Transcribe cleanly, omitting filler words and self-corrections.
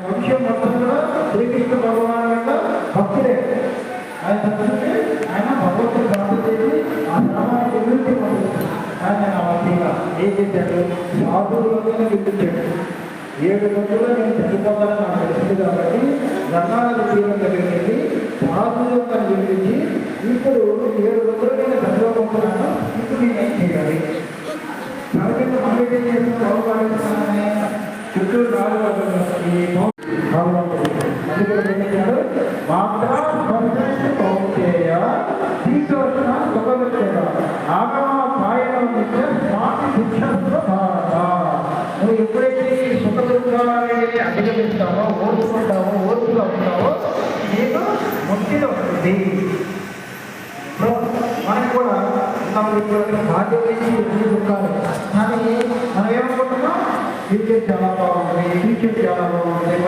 విషయం మొత్తం కూడా శ్రీకృష్ణ భగవాన్ యొక్క భక్తుడే. ఆయన తప్పితే ఆయన భగవంతుడు ప్రార్థన చేసి ఆ ధర్మాన్ని ఎదుర్కొంటే ఆయన అవసరంగా ఏం చేశాడు? సాధువులతోనే విధించాడు. 7 రోజుల్లో నేను చనిపోతానని నాకు తెలిసింది కాబట్టి గంగానది తీరం దగ్గరికి వెళ్ళి సాధువులను విధించి ఇప్పుడు 7 రోజులు నేను చనిపోతున్నాను, ఇప్పుడు నేను ఏం చేయాలి? కాబట్టి మనం ఏం చేసిన బాగుపడుతున్నానని చుట్టూ రాజు నువ్వు ఎప్పుడైతే సుఖ దుఃఖాలని అధిగమిస్తావో, ఓర్చుకుంటావో, ఓర్పుగా ఉంటావో నీకు ముక్తిలో ఉంటుంది. మనకు కూడా భాగ్యం నుంచి దుఃఖాలు, కానీ మనం ఏమనుకుంటున్నాం? ఫ్యూచర్ చాలా బాగుంది, ఫ్యూచర్ చాలా బాగుంది.